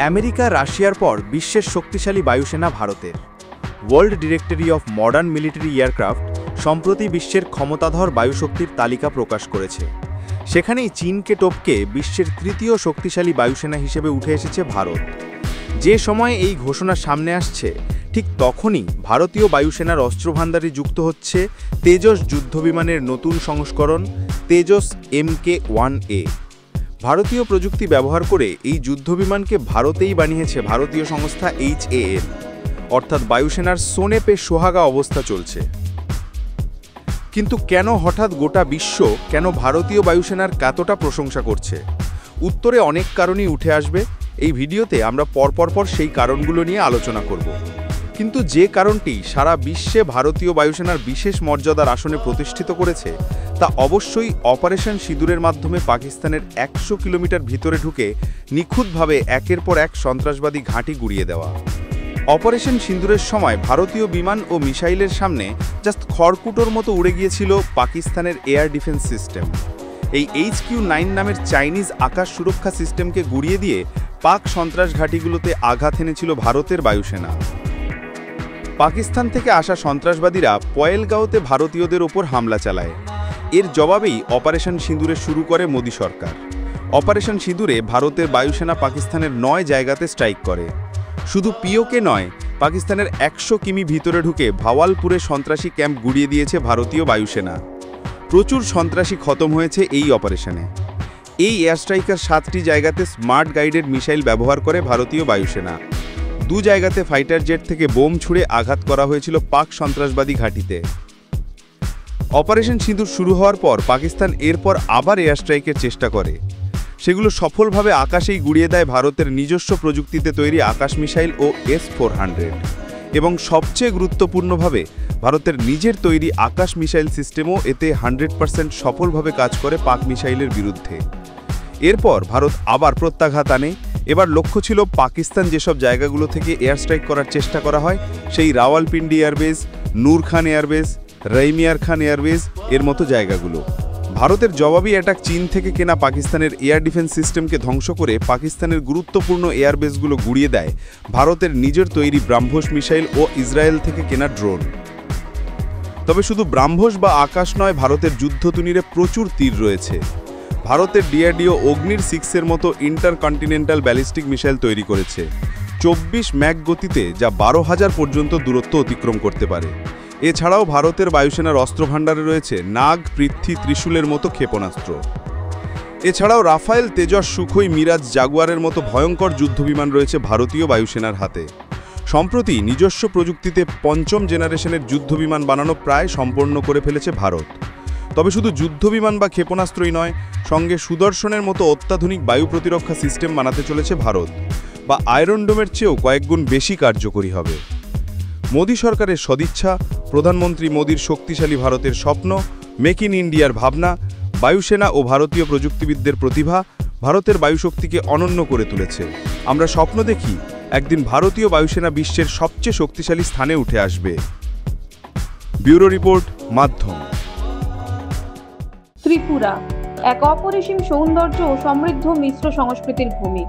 America রাশিয়ার পর বিশ্বের শক্তিশালী বায়ুসেনা ভারতের। World directory of modern military aircraft সম্প্রতি বিশ্বের ক্ষমতাধর বায়ুশক্তির তালিকা প্রকাশ করেছে। সেখানেই চীনকে টপকে বিশ্বের তৃতীয় শক্তিশালী বায়ুসেনা হিসেবে উঠে এসেছে ভারত। যে সময়ে এই ঘোষণা সামনে আসছে, ঠিক তখনই ভারতীয় বায়ুসেনার অস্ত্রভান্ডারে যুক্ত হচ্ছে তেজস যুদ্ধবিমানের নতুন সংস্করণ তেজস MK-1A। ভারতীয় প্রযুক্তি ব্যবহার করে এই যুদ্ধবিমানকে ভারতেই বানিয়েছে ভারতীয় সংস্থা HAL, অর্থাৎ বায়ুসেনার সোনে-পে সোহাগা অবস্থা চলছে। কিন্তু কেন হঠাৎ গোটা বিশ্ব কেন ভারতীয় বায়ুসেনার এতটা প্রশংসা করছে? উত্তরে অনেক কারণই উঠে আসবে। এই ভিডিওতে আমরা পরপর সেই কারণগুলো নিয়ে আলোচনা করব। কিন্তু যে কারণটি সারা বিশ্বে ভারতীয় বায়ুসেনার বিশেষ মর্যাদার আসনে প্রতিষ্ঠিত করেছে, তা অবশ্যই অপারেশন সিঁদুরের মাধ্যমে পাকিস্তানের 100 কিলোমিটার ভিতরে ঢুকে নিখুঁতভাবে একের পর এক সন্ত্রাসবাদী ঘাঁটি গুঁড়িয়ে দেওয়া। অপারেশন সিঁদুরের সময় ভারতীয় বিমান ও মিসাইলের সামনে জাস্ট খড়কুটোর মতো উড়ে গিয়েছিল পাকিস্তানের এয়ার ডিফেন্স সিস্টেম। এই HQ-9 নামের চাইনিজ আকাশ সুরক্ষা সিস্টেমকে গুঁড়িয়ে দিয়ে পাক সন্ত্রাস ঘাঁটিগুলোতে আঘাত এনেছিল ভারতের বায়ুসেনা। পাকিস্তান থেকে আসা সন্ত্রাসবাদীরা পয়েলগাঁওতে ভারতীয়দের ওপর হামলা চালায়। এর জবাবেই অপারেশন সিঁদুরে শুরু করে মোদী সরকার। অপারেশন সিঁদুরে ভারতের বায়ুসেনা পাকিস্তানের 9 জায়গাতে স্ট্রাইক করে। শুধু পিওকে নয়, পাকিস্তানের 100 কিমি ভিতরে ঢুকে ভাওয়ালপুরে সন্ত্রাসী ক্যাম্প গুঁড়িয়ে দিয়েছে ভারতীয় বায়ুসেনা। প্রচুর সন্ত্রাসী খতম হয়েছে এই অপারেশনে। এই এয়ার স্ট্রাইকার 7টি জায়গাতে স্মার্ট গাইডেড মিসাইল ব্যবহার করে ভারতীয় বায়ুসেনা। 2 জায়গাতে ফাইটার জেট থেকে বোম ছুড়ে আঘাত করা হয়েছিল পাক সন্ত্রাসবাদী ঘাঁটিতে। অপারেশন সিঁদুর শুরু হওয়ার পর পাকিস্তান এরপর আবার এয়ার স্ট্রাইকের চেষ্টা করে। সেগুলো সফলভাবে আকাশেই গুঁড়িয়ে দেয় ভারতের নিজস্ব প্রযুক্তিতে তৈরি আকাশ মিসাইল ও S-400, এবং সবচেয়ে গুরুত্বপূর্ণভাবে ভারতের নিজের তৈরি আকাশ মিসাইল সিস্টেমও এতে 100% সফলভাবে কাজ করে পাক মিসাইলের বিরুদ্ধে। এরপর ভারত আবার প্রত্যাঘাত আনে। এবার লক্ষ্য ছিল পাকিস্তান যেসব জায়গাগুলো থেকে এয়ার স্ট্রাইক করার চেষ্টা করা হয়, সেই রাওয়ালপিন্ডি এয়ারবেস, নূর খান এয়ারবেস, রহিমিয়ার খান এয়ারবেস এর মতো জায়গাগুলো। ভারতের জবাবি অ্যাটাক চীন থেকে কেনা পাকিস্তানের এয়ার ডিফেন্স সিস্টেমকে ধ্বংস করে পাকিস্তানের গুরুত্বপূর্ণ এয়ারবেসগুলো গুঁড়িয়ে দেয় ভারতের নিজের তৈরি ব্রাহ্মস মিসাইল ও ইসরায়েল থেকে কেনা ড্রোন। তবে শুধু ব্রাহ্মস বা আকাশ নয়, ভারতের যুদ্ধতুনিরে প্রচুর তীর রয়েছে। ভারতের DRDO অগ্নির 6-এর মতো ইন্টারকন্টিনেন্টাল ব্যালিস্টিক মিসাইল তৈরি করেছে 24 ম্যাক গতিতে, যা 12,000 পর্যন্ত দূরত্ব অতিক্রম করতে পারে। এছাড়াও ভারতের বায়ুসেনার অস্ত্রভান্ডারে রয়েছে নাগ, পৃথ্বী, ত্রিশূলের মতো ক্ষেপণাস্ত্র। এছাড়াও রাফায়েল, তেজস, সুখোই, মিরাজ, জাগুয়ারের মতো ভয়ঙ্কর যুদ্ধবিমান রয়েছে ভারতীয় বায়ুসেনার হাতে। সম্প্রতি নিজস্ব প্রযুক্তিতে 5ম জেনারেশনের যুদ্ধবিমান বানানো প্রায় সম্পন্ন করে ফেলেছে ভারত। তবে শুধু যুদ্ধবিমান বা ক্ষেপণাস্ত্রই নয়, সঙ্গে সুদর্শনের মতো অত্যাধুনিক বায়ু প্রতিরক্ষা সিস্টেম বানাতে চলেছে ভারত, বা আয়রন ডোমের চেয়েও কয়েকগুণ বেশি কার্যকরী হবে। মোদী সরকারের সদিচ্ছা, প্রধানমন্ত্রী মোদীর শক্তিশালী ভারতের স্বপ্ন, মেক ইন ইন্ডিয়ার ভাবনা, বায়ুসেনা ও ভারতীয় প্রযুক্তিবিদদের প্রতিভা ভারতের বায়ুশক্তিকে অনন্য করে তুলেছে। আমরা স্বপ্ন দেখি একদিন ভারতীয় বায়ুসেনা বিশ্বের সবচেয়ে শক্তিশালী স্থানে উঠে আসবে। ব্যুরো রিপোর্ট, মাধ্যম। ত্রিপুরা এক অপরিসীম সৌন্দর্য ও সমৃদ্ধ মিশ্র সংস্কৃতির ভূমি।